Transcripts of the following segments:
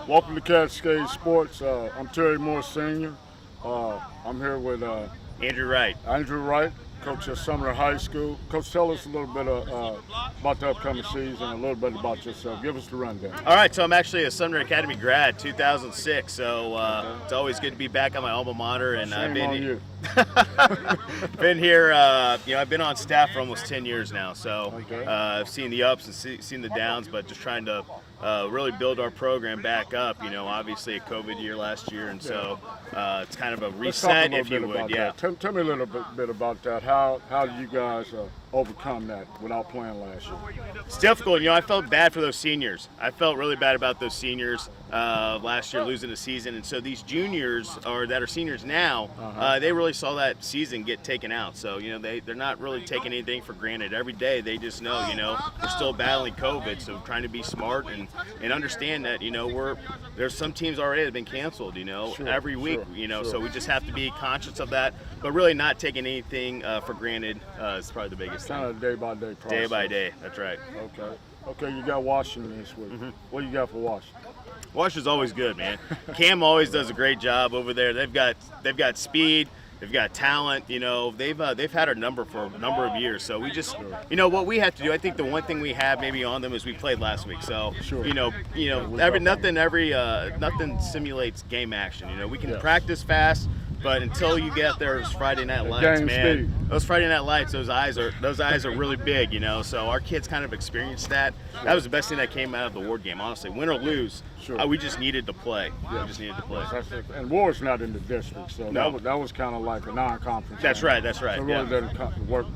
Welcome to Cascade Sports. I'm Terry Moore Sr. I'm here with Andrew Wright. Andrew Wright, coach at Sumner High School. Coach, tell us a little bit about the upcoming season, a little bit about yourself. Give us the rundown. All right, so I'm actually a Sumner Academy grad, 2006. So it's always good to be back on my alma mater, and Shame on you. been here. I've been on staff for almost 10 years now. So Okay. I've seen the ups and seen the downs, but just trying to really build our program back up. Obviously a COVID year last year, and so it's kind of a reset, if you would. Yeah. Tell me a little bit about that. How did you guys overcome that without playing last year? It's difficult. I felt bad for those seniors. I felt really bad about those seniors last year losing the season, and so these juniors that are seniors now, they really saw that season get taken out. So they're not really taking anything for granted. Every day they just know we're still battling COVID, so trying to be smart and understand that there's some teams already that have been canceled. Every week. Sure. So we just have to be conscious of that, but really not taking anything for granted is probably the biggest thing. Kind of day-by-day process. Day by day, that's right. Okay, you got Washington this week. What do you got for Washington? Washington's always good, man. Cam always does a great job over there. They've got speed. They've got talent. They've had our number for a number of years. So we just, what we have to do. I think the one thing we have maybe on them is we played last week. So nothing simulates game action. We can practice fast, but until you get there, those Friday night lights, man. Speed. Those Friday night lights, those eyes are really big. So our kids kind of experienced that. That was the best thing that came out of the Ward game, honestly. Win or lose, we just needed to play. Yeah. We just needed to play. And Ward's not in the district, so No. that was kind of like a non-conference. That's game. right. So it really doesn't work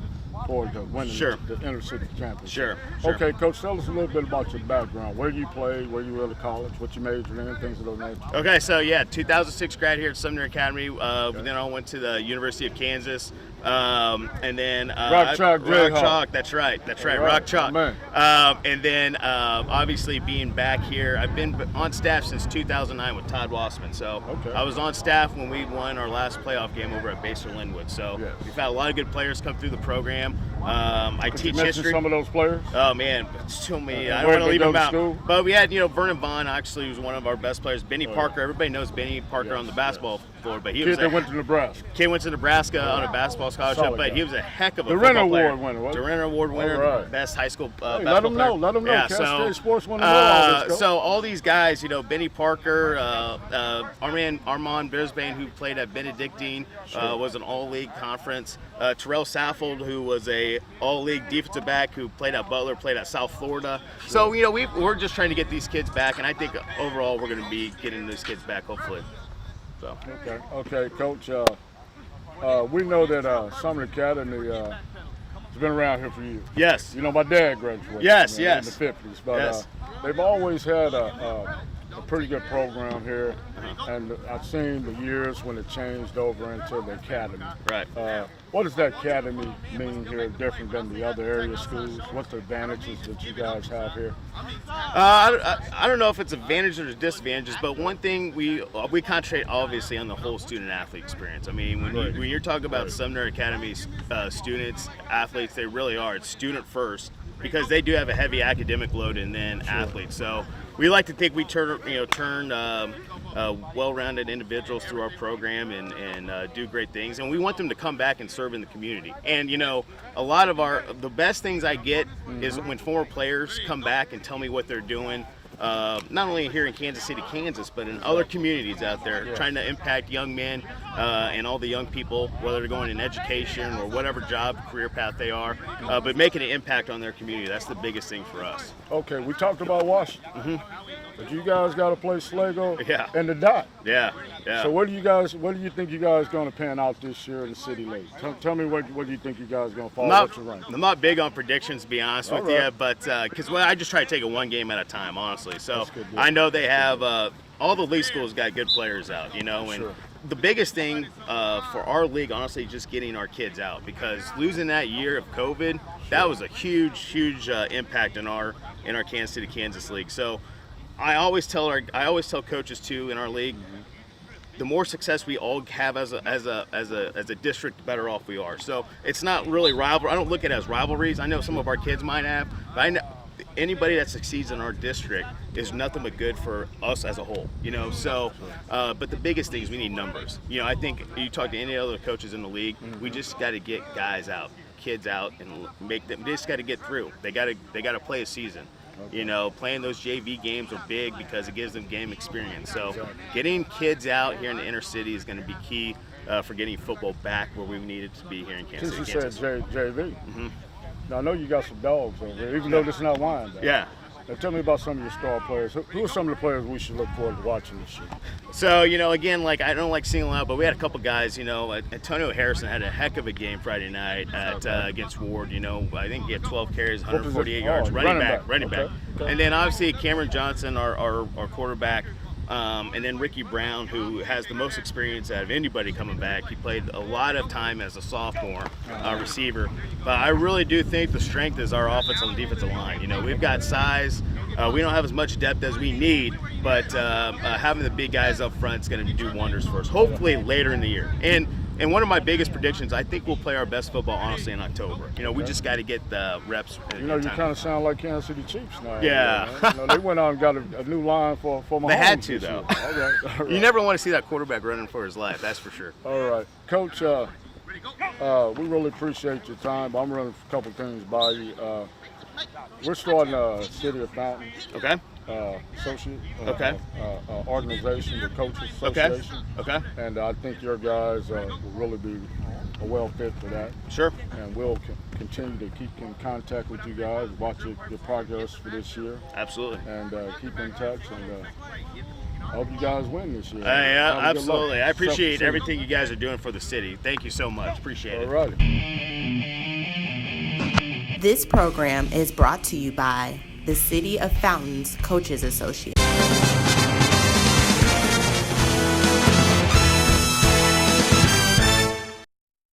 forward to winning the inter-city championship. Sure. Okay, Coach, tell us a little bit about your background. Where you played, where you were to college, what you majored in, things of those nature. Okay, so 2006 grad here at Sumner Academy. Then I went to the University of Kansas, and then Rock Chalk. That's right. Rock Chalk. Man. And then obviously being back here, I've been on staff since 2009 with Todd Wassman. So I was on staff when we won our last playoff game over at Baser Linwood. So we've had a lot of good players come through the program. I teach history. Some of those players. Oh man, so many. I don't want to leave them out. But we had, Vernon Vaughn actually was one of our best players. Benny Parker. Everybody knows Benny Parker on the basketball floor, but he went to Nebraska. Kid went to Nebraska on a basketball scholarship, but he was a heck of a the football player. Award winner. What? The Renner Award winner, best high school basketball player. Let them know. Yeah, Cascade Sports want to know all this. So all these guys, Benny Parker, Armand Brisbane, who played at Benedictine, was an all-league conference. Terrell Saffold, who was a all-league defensive back, who played at Butler, played at South Florida. So we're just trying to get these kids back, and I think overall we're going to be getting these kids back, hopefully. So. Okay, Coach. We know that Sumner Academy has been around here for years. Yes. My dad graduated. Yes. In the 50s, but they've always had a pretty good program here, and I've seen the years when it changed over into the academy. Right. What does that academy mean here different than the other area schools? What's the advantages that you guys have here? I don't know if it's advantages or disadvantages, but one thing we concentrate obviously on the whole student-athlete experience. I mean, when you're talking about Sumner Academy's students, athletes, they really are. It's student first because they do have a heavy academic load and then athletes. So we like to think we turn well-rounded individuals through our program and do great things, and we want them to come back and serve in the community. And a lot of the best things I get is when former players come back and tell me what they're doing, not only here in Kansas City, Kansas, but in other communities out there, trying to impact young men and all the young people, whether they're going in education or whatever job, career path they are, but making an impact on their community. That's the biggest thing for us. Okay, we talked about Washington. But you guys got to play Sligo and the Dot. Yeah. So what do you think you guys going to pan out this year in the City League? Tell me what do you think you guys going to fall out your rank? I'm not big on predictions, to be honest with you, but because I just try to take it one game at a time, honestly. So I know they have all the league schools got good players out, and the biggest thing for our league, honestly, is just getting our kids out, because losing that year of COVID, that was a huge impact in our Kansas City, Kansas league. So I always tell coaches too in our league, the more success we all have as a district, the better off we are. So it's not really rivalry. I don't look at it as rivalries. I know some of our kids might have, but anybody that succeeds in our district is nothing but good for us as a whole, you know. So, but the biggest thing is we need numbers. You know, I think you talk to any other coaches in the league, we just got to get guys out, kids out, and make them. They just got to get through. They got to play a season. You know, playing those JV games are big because it gives them game experience. So, getting kids out here in the inner city is going to be key for getting football back where we need it to be here in Kansas City. Since you said JV, now I know you got some dogs over there, even though this is not wine. Yeah. Now tell me about some of your star players. Who are some of the players we should look forward to watching this year? So, you know, again, like I don't like singling out, but we had a couple guys, you know, Antonio Harrison had a heck of a game Friday night against Ward. You know, I think he had 12 carries, 148 yards, running back. Okay. And then obviously Cameron Johnson, our quarterback, and then Ricky Brown, who has the most experience out of anybody coming back. He played a lot of time as a sophomore receiver. But I really do think the strength is our offensive and defensive line. You know, we've got size. We don't have as much depth as we need, but having the big guys up front is going to do wonders for us, hopefully later in the year. And one of my biggest predictions, I think we'll play our best football, honestly, in October. You know, we just got to get the reps. You know, you kind of sound like Kansas City Chiefs now. Yeah. You know, they went out and got a new line for my They had to, though. All right. You never want to see that quarterback running for his life, that's for sure. All right. Coach, we really appreciate your time. I'm running a couple things by you. We're starting a City of Fountain. Okay. Associate organization, the Coaches Association. Okay. And I think your guys will really be a well fit for that. Sure. And we'll continue to keep in contact with you guys, watch your progress for this year. Absolutely. And keep in touch. And I hope you guys win this year. Yeah, absolutely. I appreciate everything you guys are doing for the city. Thank you so much. Appreciate it. All righty. This program is brought to you by the City of Fountains Coaches Association.